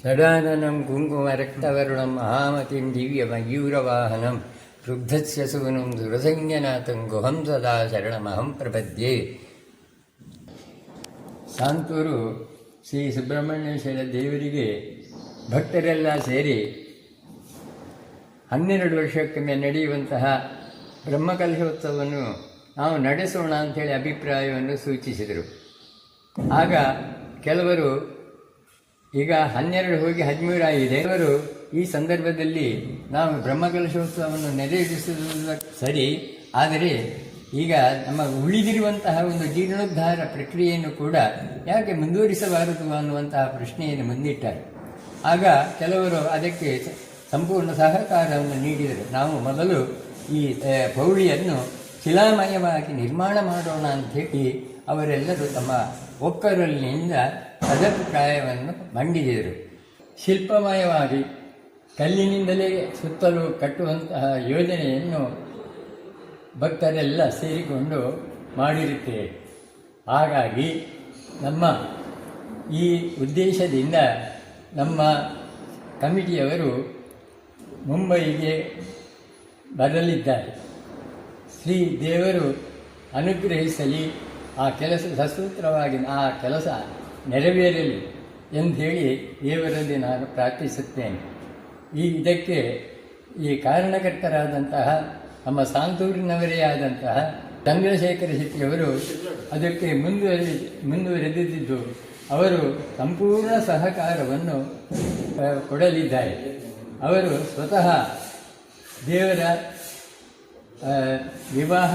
ಷಡಾನನಂ ಕುಂಕುಮರಕ್ತವರುಣಂ ಮಹಾಮತಿಂ ದಿವ್ಯಮಯೂರವಾಹನಂ ರುಗ್ಧಸ್ಯ ಸೂನುಂ ಸುರಸಂಜ್ಞನಾಥಂ ಗುಹಂ ಸದಾ ಶರಣಮಹಂ ಪ್ರಪದ್ಯೆ. ಸಾಂತೂರು ಶ್ರೀ ಸುಬ್ರಹ್ಮಣ್ಯೇಶ್ವರ ದೇವರಿಗೆ ಭಕ್ತರೆಲ್ಲ ಸೇರಿ 12 ವರ್ಷಕ್ಕೊಮ್ಮೆ ನಡೆಯುವಂತಹ ಬ್ರಹ್ಮಕಲಶೋತ್ಸವವನ್ನು ನಾವು ನಡೆಸೋಣ ಅಂಥೇಳಿ ಅಭಿಪ್ರಾಯವನ್ನು ಸೂಚಿಸಿದರು. ಆಗ ಕೆಲವರು ಈಗ 12 ಹೋಗಿ 13 ಆಗಿದೆ. ಅವರು ಈ ಸಂದರ್ಭದಲ್ಲಿ ನಾವು ಬ್ರಹ್ಮಕಲಶೋತ್ಸವವನ್ನು ನೆರವೇರಿಸುವುದು ಸರಿ, ಆದರೆ ಈಗ ನಮ್ಮ ಉಳಿದಿರುವಂತಹ ಒಂದು ಜೀರ್ಣೋದ್ಧಾರ ಪ್ರಕ್ರಿಯೆಯನ್ನು ಕೂಡ ಯಾಕೆ ಮುಂದುವರಿಸಬಾರದು ಅನ್ನುವಂತಹ ಪ್ರಶ್ನೆಯನ್ನು ಮುಂದಿಟ್ಟಾರೆ. ಆಗ ಕೆಲವರು ಅದಕ್ಕೆ ಸಂಪೂರ್ಣ ಸಹಕಾರವನ್ನು ನೀಡಿದರು. ನಾವು ಮೊದಲು ಈ ಪೌಳಿಯನ್ನು ಶಿಲಾಮಯವಾಗಿ ನಿರ್ಮಾಣ ಮಾಡೋಣ ಅಂಥೇಳಿ ಅವರೆಲ್ಲರೂ ತಮ್ಮ ಒಕ್ಕರಲಿನಿಂದ ಅಭಿಪ್ರಾಯವನ್ನು ಮಂಡಿಸಿದರು. ಶಿಲ್ಪಮಯವಾಗಿ ಕಲ್ಲಿನಿಂದಲೇ ಸುತ್ತಲೂ ಕಟ್ಟುವಂತಹ ಯೋಜನೆಯನ್ನು ಭಕ್ತರೆಲ್ಲ ಸೇರಿಕೊಂಡು ಮಾಡಿರುತ್ತೇವೆ. ಹಾಗಾಗಿ ನಮ್ಮ ಈ ಉದ್ದೇಶದಿಂದ ನಮ್ಮ ಕಮಿಟಿಯವರು ಮುಂಬಯಿಗೆ ಬರಲಿದ್ದಾರೆ. ಶ್ರೀ ದೇವರು ಅನುಗ್ರಹಿಸಲಿ, ಆ ಕೆಲಸ ಸಸೂತ್ರವಾಗಿ ಆ ಕೆಲಸ ನೆರವೇರಲಿ ಎಂದೇಳಿ ದೇವರಲ್ಲಿ ನಾನು ಪ್ರಾರ್ಥಿಸುತ್ತೇನೆ. ಇದಕ್ಕೆ ಈ ಕಾರಣಕರ್ತರಾದಂತಹ ನಮ್ಮ ಸಾಂತೂರಿನವರೇ ಆದಂತಹ ಚಂದ್ರಶೇಖರ ಶೆಟ್ಟಿಯವರು ಅದಕ್ಕೆ ಮುಂದುವರೆದಿದ್ದು ಅವರು ಸಂಪೂರ್ಣ ಸಹಕಾರವನ್ನು ಕೊಡಲಿದ್ದಾರೆ. ಅವರು ಸ್ವತಃ ದೇವರ ವಿವಾಹ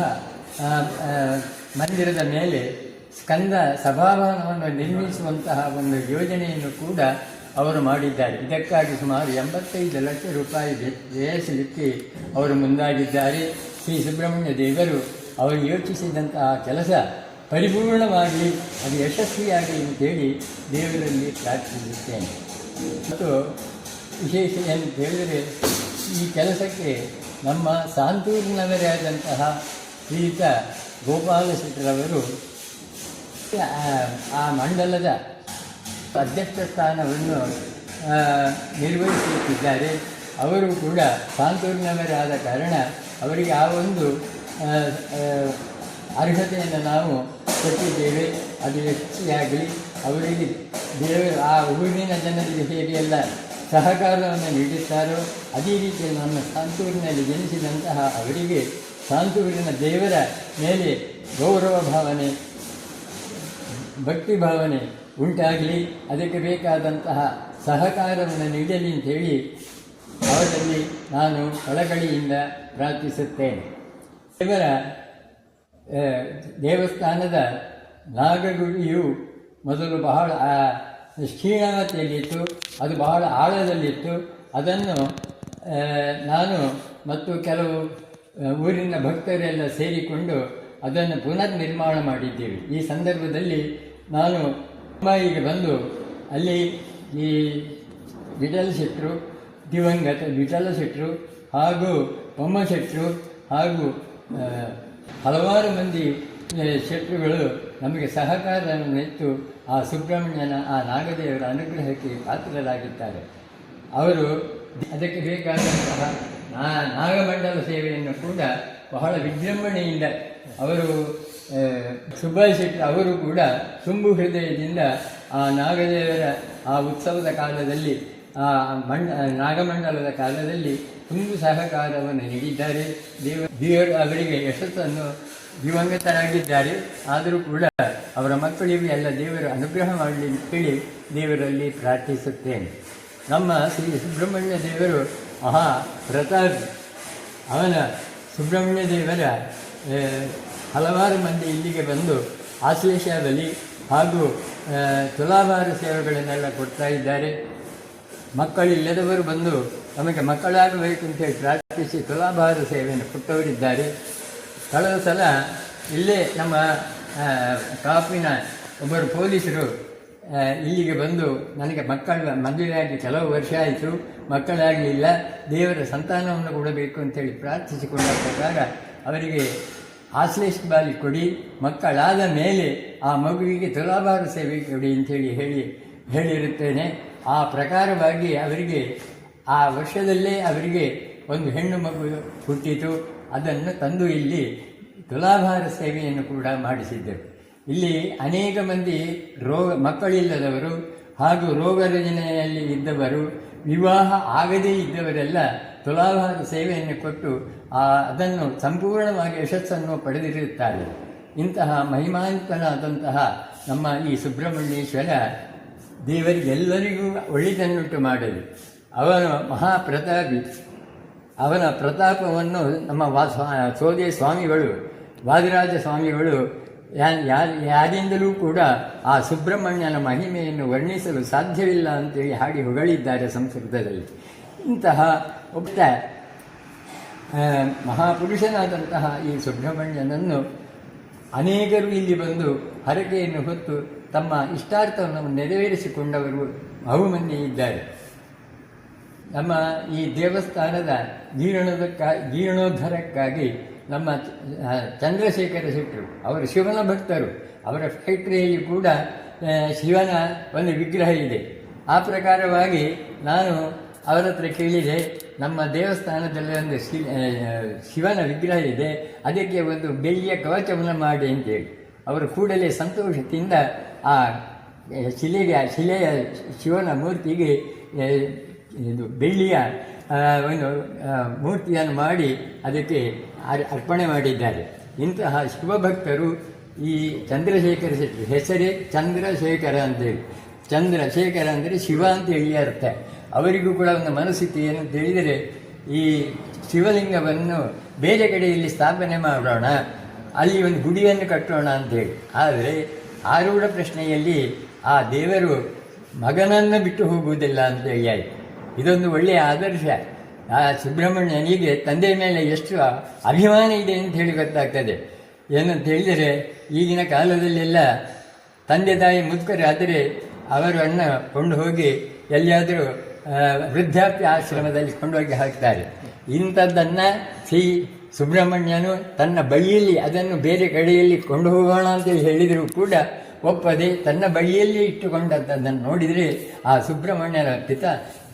ಮಂದಿರದ ಮೇಲೆ ಸ್ಕಂದ ಸಭಾಭವನವನ್ನು ನಿರ್ಮಿಸುವಂತಹ ಒಂದು ಯೋಜನೆಯನ್ನು ಕೂಡ ಅವರು ಮಾಡಿದ್ದಾರೆ. ಇದಕ್ಕಾಗಿ ಸುಮಾರು 85 ಲಕ್ಷ ರೂಪಾಯಿ ವ್ಯಯಿಸಲಿಕ್ಕೆ ಅವರು ಮುಂದಾಗಿದ್ದಾರೆ. ಶ್ರೀ ಸುಬ್ರಹ್ಮಣ್ಯ ದೇವರು ಅವರು ಯೋಚಿಸಿದಂತಹ ಕೆಲಸ ಪರಿಪೂರ್ಣವಾಗಿ ಅದು ಯಶಸ್ವಿಯಾಗಲಿ ಅಂತೇಳಿ ದೇವರಲ್ಲಿ ಪ್ರಾರ್ಥಿಸುತ್ತೇನೆ. ಮತ್ತು ವಿಶೇಷ ಏನು ಹೇಳಿದರೆ, ಈ ಕೆಲಸಕ್ಕೆ ನಮ್ಮ ಸಾಂತೂರಿನವರೇ ಆದಂತಹ ಶ್ರೀಯುತ ಗೋಪಾಲ ಶೆಟ್ಟರವರು ಆ ಮಂಡಲದ ಅಧ್ಯಕ್ಷ ಸ್ಥಾನವನ್ನು ನಿರ್ವಹಿಸುತ್ತಿದ್ದಾರೆ. ಅವರು ಕೂಡ ಸಾಂತೂರಿನವರೇ ಆದ ಕಾರಣ ಅವರಿಗೆ ಆ ಒಂದು ಅರ್ಹತೆಯನ್ನು ನಾವು ಕೊಟ್ಟಿದ್ದೇವೆ. ಅದು ಹೆಚ್ಚಾಗಲಿ, ಅವರಿಗೆ ದೇವರು ಆ ಊರಿನ ಜನರಿಗೆ ಹೇಗೆ ಎಲ್ಲ ಸಹಕಾರವನ್ನು ನೀಡುತ್ತಾರೋ ಅದೇ ರೀತಿಯಲ್ಲಿ ನಮ್ಮ ಸಾಂತೂರಿನಲ್ಲಿ ಜನಿಸಿದಂತಹ ಅವರಿಗೆ ಸಾಂತೂರಿನ ದೇವರ ಮೇಲೆ ಗೌರವ ಭಾವನೆ, ಭಕ್ತಿ ಭಾವನೆ ಉಂಟಾಗಲಿ, ಅದಕ್ಕೆ ಬೇಕಾದಂತಹ ಸಹಕಾರವನ್ನು ನೀಡಲಿ ಅಂಥೇಳಿ ಅವರಲ್ಲಿ ನಾನು ಕಳಕಳಿಯಿಂದ ಪ್ರಾರ್ಥಿಸುತ್ತೇನೆ. ದೇವರ ದೇವಸ್ಥಾನದ ನಾಗಗುಡಿಯು ಮೊದಲು ಬಹಳ ಕ್ಷೀಣತೆಯಲ್ಲಿತ್ತು, ಅದು ಬಹಳ ಆಳದಲ್ಲಿತ್ತು. ಅದನ್ನು ನಾನು ಮತ್ತು ಕೆಲವು ಊರಿನ ಭಕ್ತರೆಲ್ಲ ಸೇರಿಕೊಂಡು ಅದನ್ನು ಪುನರ್ ನಿರ್ಮಾಣ ಮಾಡಿದ್ದೇವೆ. ಈ ಸಂದರ್ಭದಲ್ಲಿ ನಾನು ಮುಂಬಯಿಗೆ ಬಂದು ಅಲ್ಲಿ ಈ ವಿಠಲ ಶೆಟ್ಟರು, ದಿವಂಗತ ವಿಠಲ ಶೆಟ್ಟರು ಹಾಗೂ ಬೊಮ್ಮ ಶೆಟ್ಟರು ಹಾಗೂ ಹಲವಾರು ಮಂದಿ ಶೆಟ್ಟರುಗಳು ನಮಗೆ ಸಹಕಾರವನ್ನಿತ್ತು ಆ ಸುಬ್ರಹ್ಮಣ್ಯನ ಆ ನಾಗದೇವರ ಅನುಗ್ರಹಕ್ಕೆ ಪಾತ್ರರಾಗಿದ್ದಾರೆ. ಅವರು ಅದಕ್ಕೆ ಬೇಕಾದಂತಹ ನಾಗಮಂಡಲ ಸೇವೆಯನ್ನು ಕೂಡ ಬಹಳ ವಿಜೃಂಭಣೆಯಿಂದ ಅವರು ಸುಬ್ಬಯ್ಯ ಶೆಟ್ಟಿ ಅವರು ಕೂಡ ತುಂಬು ಹೃದಯದಿಂದ ಆ ನಾಗದೇವರ ಆ ಉತ್ಸವದ ಕಾಲದಲ್ಲಿ ಆ ನಾಗಮಂಡಲದ ಕಾಲದಲ್ಲಿ ತುಂಬು ಸಹಕಾರವನ್ನು ನೀಡಿದ್ದಾರೆ. ದೇವರು ಅವರಿಗೆ ಯಶಸ್ಸನ್ನು ದಿವಂಗತರಾಗಿದ್ದಾರೆ. ಆದರೂ ಕೂಡ ಅವರ ಮಕ್ಕಳಿಗೆ ಎಲ್ಲ ದೇವರ ಅನುಗ್ರಹ ಮಾಡಲಿ ಅಂತೇಳಿ ದೇವರಲ್ಲಿ ಪ್ರಾರ್ಥಿಸುತ್ತೇನೆ. ನಮ್ಮ ಶ್ರೀ ಸುಬ್ರಹ್ಮಣ್ಯ ದೇವರು ಮಹಾ ಪ್ರತಾಪಿ. ಅವನ ಸುಬ್ರಹ್ಮಣ್ಯ ದೇವರ ಹಲವಾರು ಮಂದಿ ಇಲ್ಲಿಗೆ ಬಂದು ಆಶ್ಲೇಷ ಬಲಿ ಹಾಗೂ ತುಲಾಭಾರ ಸೇವೆಗಳನ್ನೆಲ್ಲ ಕೊಡ್ತಾ ಇದ್ದಾರೆ. ಮಕ್ಕಳಿಲ್ಲದವರು ಬಂದು ನಮಗೆ ಮಕ್ಕಳಾಗಬೇಕು ಅಂತೇಳಿ ಪ್ರಾರ್ಥಿಸಿ ತುಲಾಭಾರ ಸೇವೆಯನ್ನು ಕೊಟ್ಟವರಿದ್ದಾರೆ. ಕಳೆದ ಸಲ ಇಲ್ಲೇ ನಮ್ಮ ಕಾಪಿನ ಒಬ್ಬರು ಪೊಲೀಸರು ಇಲ್ಲಿಗೆ ಬಂದು ನನಗೆ ಮದುವೆಯಾಗಿ ಕೆಲವು ವರ್ಷ ಆಯಿತು, ಮಕ್ಕಳಾಗಲಿಲ್ಲ, ದೇವರ ಸಂತಾನವನ್ನು ಕೊಡಬೇಕು ಅಂತೇಳಿ ಪ್ರಾರ್ಥಿಸಿಕೊಂಡ ಪ್ರಕಾರ ಅವರಿಗೆ ಆಶ್ಲೇಷ ಬಾಲಿ ಕೊಡಿ, ಮಕ್ಕಳಾದ ಮೇಲೆ ಆ ಮಗುವಿಗೆ ತುಲಾಭಾರ ಸೇವೆ ಕೊಡಿ ಅಂಥೇಳಿ ಹೇಳಿರುತ್ತೇನೆ. ಆ ಪ್ರಕಾರವಾಗಿ ಅವರಿಗೆ ಆ ವರ್ಷದಲ್ಲೇ ಅವರಿಗೆ ಒಂದು ಹೆಣ್ಣು ಮಗು ಹುಟ್ಟಿತು. ಅದನ್ನು ತಂದು ಇಲ್ಲಿ ತುಲಾಭಾರ ಸೇವೆಯನ್ನು ಕೂಡ ಮಾಡಿಸಿದ್ದರು. ಇಲ್ಲಿ ಅನೇಕ ಮಂದಿ ಮಕ್ಕಳಿಲ್ಲದವರು ಹಾಗೂ ರೋಗರುಜಿನೆಯಲ್ಲಿ ಇದ್ದವರು, ವಿವಾಹ ಆಗದೇ ಇದ್ದವರೆಲ್ಲ ತುಲಾಭಾರ ಸೇವೆಯನ್ನು ಕೊಟ್ಟು ಅದನ್ನು ಸಂಪೂರ್ಣವಾಗಿ ಯಶಸ್ಸನ್ನು ಪಡೆದಿರುತ್ತಾರೆ. ಇಂತಹ ಮಹಿಮಾನ್ವಿತನಾದಂತಹ ನಮ್ಮ ಈ ಸುಬ್ರಹ್ಮಣ್ಯೇಶ್ವರ ದೇವರಿಗೆಲ್ಲರಿಗೂ ಒಳ್ಳೆಯದನ್ನುಂಟು ಮಾಡಲಿ. ಅವನ ಮಹಾಪ್ರತಾಪಿ. ಅವನ ಪ್ರತಾಪವನ್ನು ನಮ್ಮ ಸೋದೆ ಸ್ವಾಮಿಗಳು, ವಾದಿರಾಜ ಸ್ವಾಮಿಗಳು ಯಾರಿಂದಲೂ ಕೂಡ ಆ ಸುಬ್ರಹ್ಮಣ್ಯನ ಮಹಿಮೆಯನ್ನು ವರ್ಣಿಸಲು ಸಾಧ್ಯವಿಲ್ಲ ಅಂತೇಳಿ ಹಾಡಿ ಹೊಗಳಿದ್ದಾರೆ ಸಂಸ್ಕೃತದಲ್ಲಿ. ಇಂತಹ ಒಬ್ಬ ಮಹಾಪುರುಷನಾದಂತಹ ಈ ಸುಬ್ರಹ್ಮಣ್ಯನನ್ನು ಅನೇಕರು ಇಲ್ಲಿ ಬಂದು ಹರಕೆಯನ್ನು ಹೊತ್ತು ತಮ್ಮ ಇಷ್ಟಾರ್ಥವನ್ನು ನೆರವೇರಿಸಿಕೊಂಡವರು ಬಹುಮಂದಿ ಇದ್ದಾರೆ. ನಮ್ಮ ಈ ದೇವಸ್ಥಾನದ ಜೀರ್ಣೋದ್ಧಾರಕ್ಕಾಗಿ ನಮ್ಮ ಚಂದ್ರಶೇಖರ ಶೆಟ್ಟರು, ಅವರು ಶಿವನ ಭಕ್ತರು. ಅವರ ಫ್ಯಾಕ್ಟ್ರಿಯಲ್ಲಿ ಕೂಡ ಶಿವನ ಒಂದು ವಿಗ್ರಹ ಇದೆ. ಆ ಪ್ರಕಾರವಾಗಿ ನಾನು ಅವರ ಹತ್ರ ಕೇಳಿದೆ, ನಮ್ಮ ದೇವಸ್ಥಾನದಲ್ಲಿ ಒಂದು ಶಿವನ ವಿಗ್ರಹ ಇದೆ, ಅದಕ್ಕೆ ಒಂದು ಬೆಳ್ಳಿಯ ಕವಚವನ್ನು ಮಾಡಿ ಅಂತೇಳಿ. ಅವರು ಕೂಡಲೇ ಸಂತೋಷದಿಂದ ಆ ಶಿಲೆಯ ಶಿವನ ಮೂರ್ತಿಗೆ ಇದು ಬೆಳ್ಳಿಯ ಒಂದು ಮೂರ್ತಿಯನ್ನು ಮಾಡಿ ಅದಕ್ಕೆ ಅರ್ಪಣೆ ಮಾಡಿದ್ದಾರೆ. ಇಂತಹ ಶಿವಭಕ್ತರು ಈ ಚಂದ್ರಶೇಖರ ಶೆಟ್ಟಿ, ಹೆಸರೇ ಚಂದ್ರಶೇಖರ ಅಂತೇಳಿ. ಚಂದ್ರಶೇಖರ ಅಂದರೆ ಶಿವ ಅಂತೇಳಿ ಅರ್ಥ. ಅವರಿಗೂ ಕೂಡ ಒಂದು ಮನಸ್ಥಿತಿ ಏನಂತ ಹೇಳಿದರೆ, ಈ ಶಿವಲಿಂಗವನ್ನು ಬೇರೆ ಕಡೆಯಲ್ಲಿ ಸ್ಥಾಪನೆ ಮಾಡೋಣ, ಅಲ್ಲಿ ಒಂದು ಗುಡಿಯನ್ನು ಕಟ್ಟೋಣ ಅಂತೇಳಿ. ಆದರೆ ಆರೂಢ ಪ್ರಶ್ನೆಯಲ್ಲಿ ಆ ದೇವರು ಮಗನನ್ನು ಬಿಟ್ಟು ಹೋಗುವುದಿಲ್ಲ ಅಂತೇಳಿ ಆಯಿತು. ಇದೊಂದು ಒಳ್ಳೆಯ ಆದರ್ಶ. ಆ ಸುಬ್ರಹ್ಮಣ್ಯನಿಗೆ ತಂದೆಯ ಮೇಲೆ ಎಷ್ಟು ಅಭಿಮಾನ ಇದೆ ಅಂತ ಹೇಳಿ ಗೊತ್ತಾಗ್ತದೆ. ಏನಂತ ಹೇಳಿದರೆ, ಈಗಿನ ಕಾಲದಲ್ಲೆಲ್ಲ ತಂದೆ ತಾಯಿ ಮುದುಕರಾದರೆ ಅವರನ್ನು ಕೊಂಡು ಹೋಗಿ ಎಲ್ಲಿಯಾದರೂ ವೃದ್ಧಾಪ್ಯ ಆಶ್ರಮದಲ್ಲಿ ಕೊಂಡೋಗಿ ಹಾಕ್ತಾರೆ. ಇಂಥದ್ದನ್ನು ಶ್ರೀ ಸುಬ್ರಹ್ಮಣ್ಯನು ತನ್ನ ಬಳಿಯಲ್ಲಿ ಅದನ್ನು ಬೇರೆ ಕಡೆಯಲ್ಲಿ ಕೊಂಡು ಹೋಗೋಣ ಅಂತೇಳಿ ಹೇಳಿದರೂ ಕೂಡ ಒಪ್ಪದೆ ತನ್ನ ಬಳಿಯಲ್ಲಿ ಇಟ್ಟುಕೊಂಡದ್ದನ್ನು ನೋಡಿದರೆ ಆ ಸುಬ್ರಹ್ಮಣ್ಯನ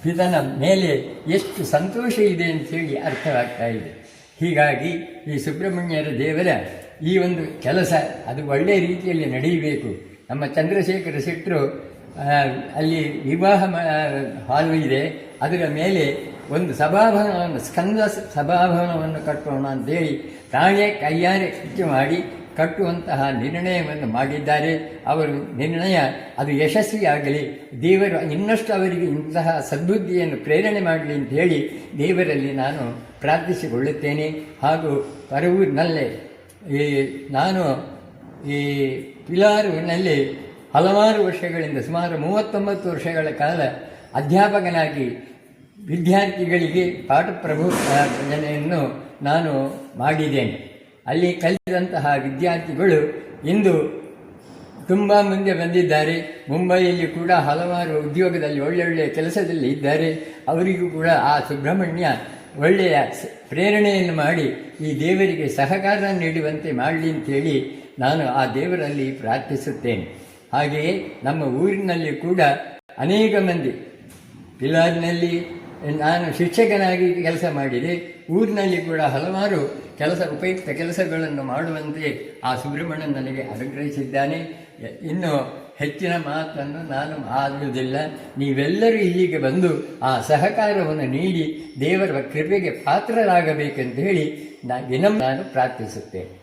ಪಿತನ ಮೇಲೆ ಎಷ್ಟು ಸಂತೋಷ ಇದೆ ಅಂಥೇಳಿ ಅರ್ಥವಾಗ್ತಾ ಇದೆ. ಹೀಗಾಗಿ ಈ ಸುಬ್ರಹ್ಮಣ್ಯರ ದೇವರ ಈ ಒಂದು ಕೆಲಸ ಅದು ಒಳ್ಳೆಯ ರೀತಿಯಲ್ಲಿ ನಡೆಯಬೇಕು. ನಮ್ಮ ಚಂದ್ರಶೇಖರ ಶೆಟ್ಟರು ಅಲ್ಲಿ ವಿವಾಹ ಹಾಲು ಇದೆ, ಅದರ ಮೇಲೆ ಒಂದು ಸಭಾಭವನವನ್ನು ಸ್ಕಂದ ಸಭಾಭವನವನ್ನು ಕಟ್ಟೋಣ ಅಂತೇಳಿ ತಾನೇ ಕೈಯಾರೆ ಖರ್ಚು ಮಾಡಿ ಕಟ್ಟುವಂತಹ ನಿರ್ಣಯವನ್ನು ಮಾಡಿದ್ದಾರೆ. ಅವರು ನಿರ್ಣಯ ಅದು ಯಶಸ್ವಿಯಾಗಲಿ, ದೇವರು ಇನ್ನಷ್ಟು ಅವರಿಗೆ ಇಂತಹ ಸದ್ಬುದ್ಧಿಯನ್ನು ಪ್ರೇರಣೆ ಮಾಡಲಿ ಅಂತ ಹೇಳಿ ದೇವರಲ್ಲಿ ನಾನು ಪ್ರಾರ್ಥಿಸಿಕೊಳ್ಳುತ್ತೇನೆ. ಹಾಗೂ ಪರವೂರಿನಲ್ಲೇ ನಾನು ಈ ಪಿಲಾರುವಿನಲ್ಲಿ ಹಲವಾರು ವರ್ಷಗಳಿಂದ ಸುಮಾರು 39 ವರ್ಷಗಳ ಕಾಲ ಅಧ್ಯಾಪಕನಾಗಿ ವಿದ್ಯಾರ್ಥಿಗಳಿಗೆ ಪಾಠ ಪ್ರಬೋಧನೆಯನ್ನು ನಾನು ಮಾಡಿದ್ದೇನೆ. ಅಲ್ಲಿ ಕಲಿತಂತಹ ವಿದ್ಯಾರ್ಥಿಗಳು ಇಂದು ತುಂಬ ಮುಂದೆ ಬಂದಿದ್ದಾರೆ. ಮುಂಬೈಯಲ್ಲಿ ಕೂಡ ಹಲವಾರು ಉದ್ಯೋಗದಲ್ಲಿ ಒಳ್ಳೊಳ್ಳೆಯ ಕೆಲಸದಲ್ಲಿ ಇದ್ದಾರೆ. ಅವರಿಗೂ ಕೂಡ ಆ ಸುಬ್ರಹ್ಮಣ್ಯ ಒಳ್ಳೆಯ ಪ್ರೇರಣೆಯನ್ನು ಮಾಡಿ ಈ ದೇವರಿಗೆ ಸಹಕಾರ ನೀಡುವಂತೆ ಮಾಡಲಿ ಅಂತೇಳಿ ನಾನು ಆ ದೇವರಲ್ಲಿ ಪ್ರಾರ್ಥಿಸುತ್ತೇನೆ. ಹಾಗೆಯೇ ನಮ್ಮ ಊರಿನಲ್ಲಿ ಕೂಡ ಅನೇಕ ಮಂದಿ, ಪಿಲಾರಿನಲ್ಲಿ ನಾನು ಶಿಕ್ಷಕನಾಗಿ ಕೆಲಸ ಮಾಡಿದೆ, ಊರಿನಲ್ಲಿ ಕೂಡ ಹಲವಾರು ಉಪಯುಕ್ತ ಕೆಲಸಗಳನ್ನು ಮಾಡುವಂತೆ ಆ ಸುಬ್ರಹ್ಮಣ್ಯನ್ ನನಗೆ ಅನುಗ್ರಹಿಸಿದ್ದಾನೆ. ಇನ್ನು ಹೆಚ್ಚಿನ ಮಾತನ್ನು ನಾನು ಆಡುವುದಿಲ್ಲ. ನೀವೆಲ್ಲರೂ ಇಲ್ಲಿಗೆ ಬಂದು ಆ ಸಹಕಾರವನ್ನು ನೀಡಿ ದೇವರ ಕೃಪೆಗೆ ಪಾತ್ರರಾಗಬೇಕೆಂದು ಹೇಳಿ ನಾನು ಪ್ರಾರ್ಥಿಸುತ್ತೇನೆ.